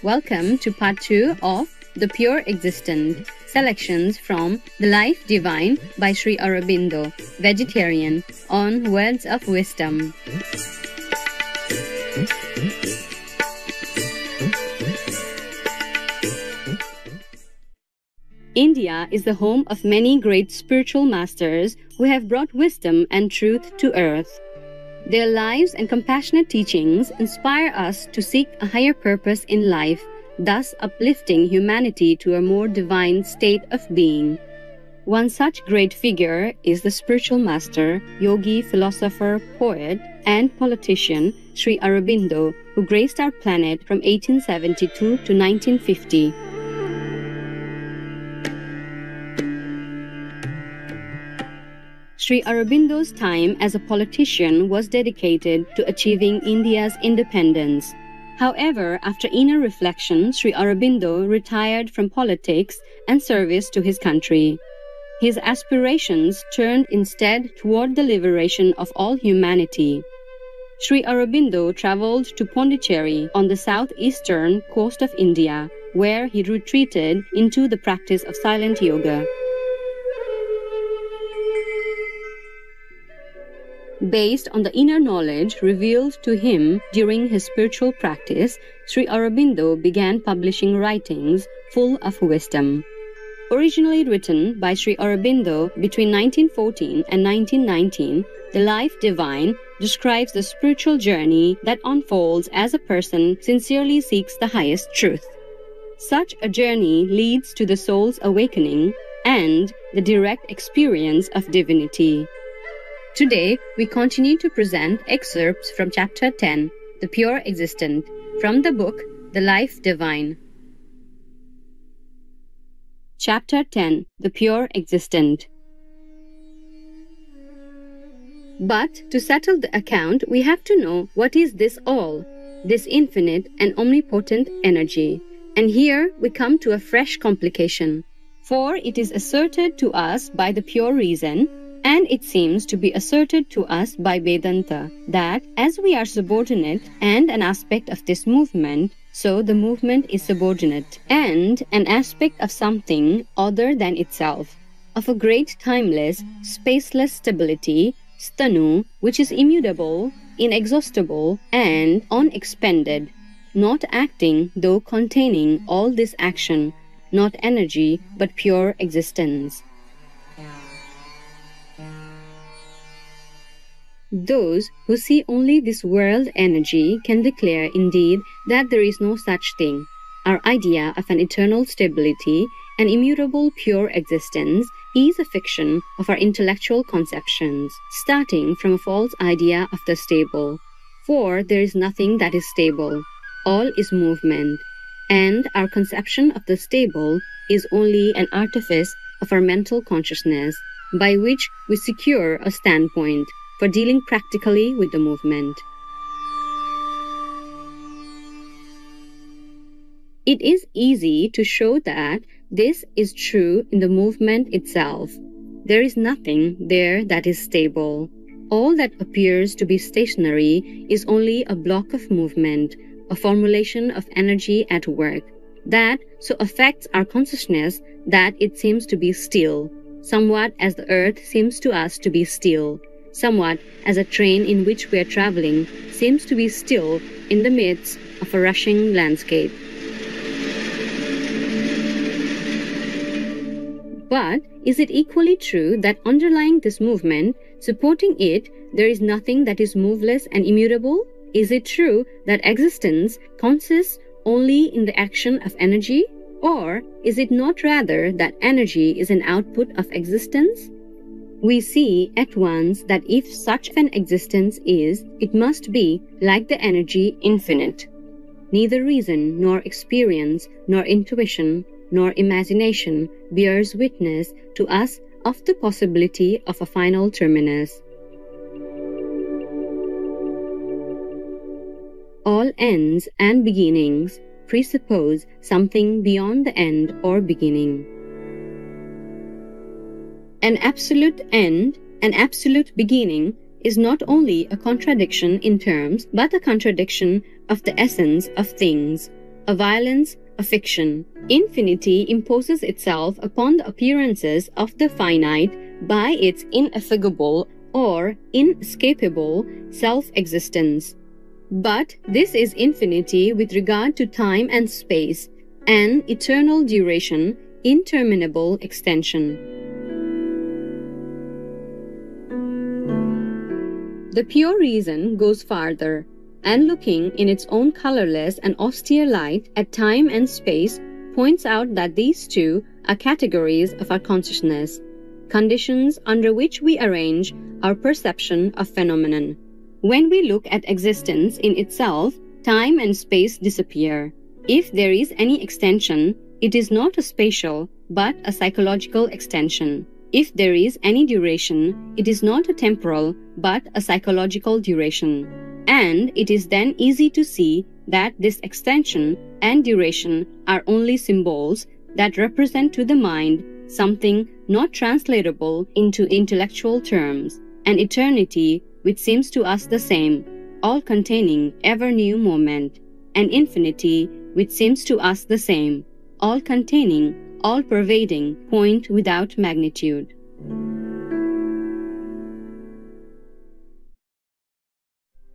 Welcome to part 2 of The Pure Existent, selections from The Life Divine by Sri Aurobindo, vegetarian, on Words of Wisdom. India is the home of many great spiritual masters who have brought wisdom and truth to earth. Their lives and compassionate teachings inspire us to seek a higher purpose in life, thus uplifting humanity to a more divine state of being. One such great figure is the spiritual master, yogi, philosopher, poet, and politician Sri Aurobindo, who graced our planet from 1872 to 1950. Sri Aurobindo's time as a politician was dedicated to achieving India's independence. However, after inner reflection, Sri Aurobindo retired from politics and service to his country. His aspirations turned instead toward the liberation of all humanity. Sri Aurobindo traveled to Pondicherry on the southeastern coast of India, where he retreated into the practice of silent yoga. Based on the inner knowledge revealed to him during his spiritual practice, Sri Aurobindo began publishing writings full of wisdom. Originally written by Sri Aurobindo between 1914 and 1919, The Life Divine describes the spiritual journey that unfolds as a person sincerely seeks the highest truth. Such a journey leads to the soul's awakening and the direct experience of divinity. Today, we continue to present excerpts from Chapter 10, The Pure Existent, from the book The Life Divine. Chapter 10, The Pure Existent. But to settle the account, we have to know what is this all, this infinite and omnipotent energy. And here we come to a fresh complication. For it is asserted to us by the pure reason, and it seems to be asserted to us by Vedanta, that as we are subordinate and an aspect of this movement, so the movement is subordinate and an aspect of something other than itself, of a great timeless, spaceless stability, sthanu, which is immutable, inexhaustible, and unexpended, not acting though containing all this action, not energy but pure existence. Those who see only this world energy can declare indeed that there is no such thing. Our idea of an eternal stability, an immutable pure existence, is a fiction of our intellectual conceptions, starting from a false idea of the stable. For there is nothing that is stable. All is movement. And our conception of the stable is only an artifice of our mental consciousness, by which we secure a standpoint for dealing practically with the movement. It is easy to show that this is true in the movement itself. There is nothing there that is stable. All that appears to be stationary is only a block of movement, a formulation of energy at work, that so affects our consciousness that it seems to be still, somewhat as the earth seems to us to be still, somewhat as a train in which we are traveling seems to be still in the midst of a rushing landscape. But is it equally true that underlying this movement, supporting it, there is nothing that is moveless and immutable? Is it true that existence consists only in the action of energy? Or is it not rather that energy is an output of existence? We see at once that if such an existence is, it must be, like the energy, infinite. Neither reason, nor experience, nor intuition, nor imagination bears witness to us of the possibility of a final terminus. All ends and beginnings presuppose something beyond the end or beginning. An absolute end, an absolute beginning, is not only a contradiction in terms, but a contradiction of the essence of things, a violence, a fiction. Infinity imposes itself upon the appearances of the finite by its ineffable or inescapable self-existence. But this is infinity with regard to time and space, an eternal duration, interminable extension. The pure reason goes farther, and looking in its own colorless and austere light at time and space, points out that these two are categories of our consciousness, conditions under which we arrange our perception of phenomenon. When we look at existence in itself, time and space disappear. If there is any extension, it is not a spatial, but a psychological extension. If there is any duration, it is not a temporal, but a psychological duration. And it is then easy to see that this extension and duration are only symbols that represent to the mind something not translatable into intellectual terms, an eternity which seems to us the same, all-containing, ever-new moment, an infinity which seems to us the same, all-containing, all-pervading point without magnitude.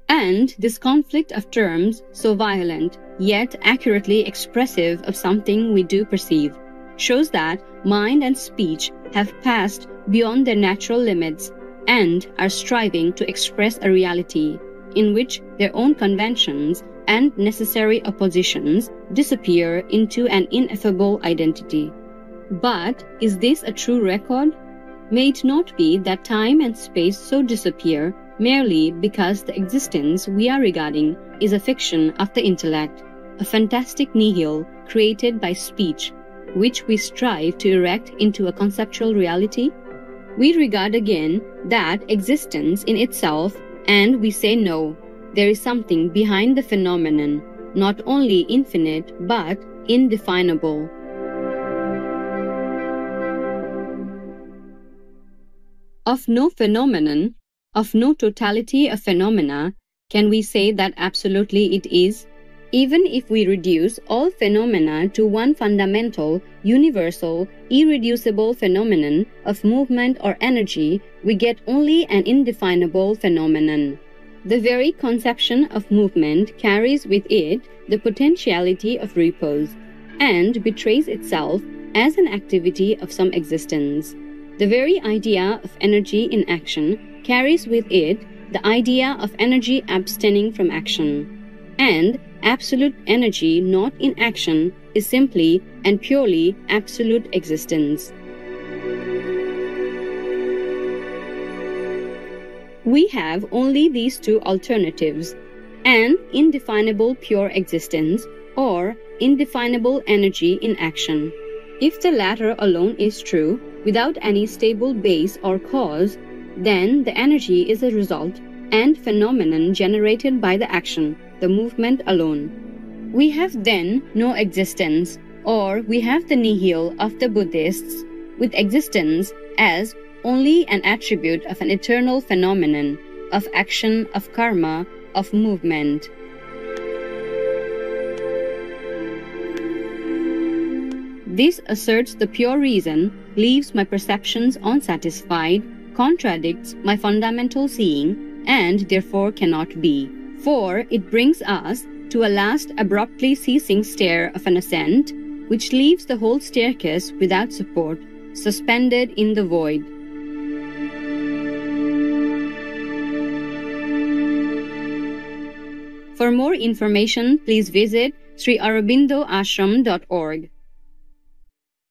And this conflict of terms, so violent, yet accurately expressive of something we do perceive, shows that mind and speech have passed beyond their natural limits and are striving to express a reality in which their own conventions and necessary oppositions disappear into an ineffable identity. But is this a true record? May it not be that time and space so disappear merely because the existence we are regarding is a fiction of the intellect, a fantastic nihil created by speech, which we strive to erect into a conceptual reality? We regard again that existence in itself, and we say no, there is something behind the phenomenon, not only infinite but indefinable. Of no phenomenon, of no totality of phenomena, can we say that absolutely it is? Even if we reduce all phenomena to one fundamental, universal, irreducible phenomenon of movement or energy, we get only an indefinable phenomenon. The very conception of movement carries with it the potentiality of repose, and betrays itself as an activity of some existence. The very idea of energy in action carries with it the idea of energy abstaining from action. And absolute energy not in action is simply and purely absolute existence. We have only these two alternatives, an indefinable pure existence or indefinable energy in action. If the latter alone is true, without any stable base or cause, then the energy is a result and phenomenon generated by the action, the movement alone. We have then no existence, or we have the nihil of the Buddhists, with existence as only an attribute of an eternal phenomenon, of action, of karma, of movement. This asserts the pure reason, leaves my perceptions unsatisfied, contradicts my fundamental seeing, and therefore cannot be. For it brings us to a last abruptly ceasing stair of an ascent, which leaves the whole staircase without support, suspended in the void. For more information, please visit sriaurobindoashram.org.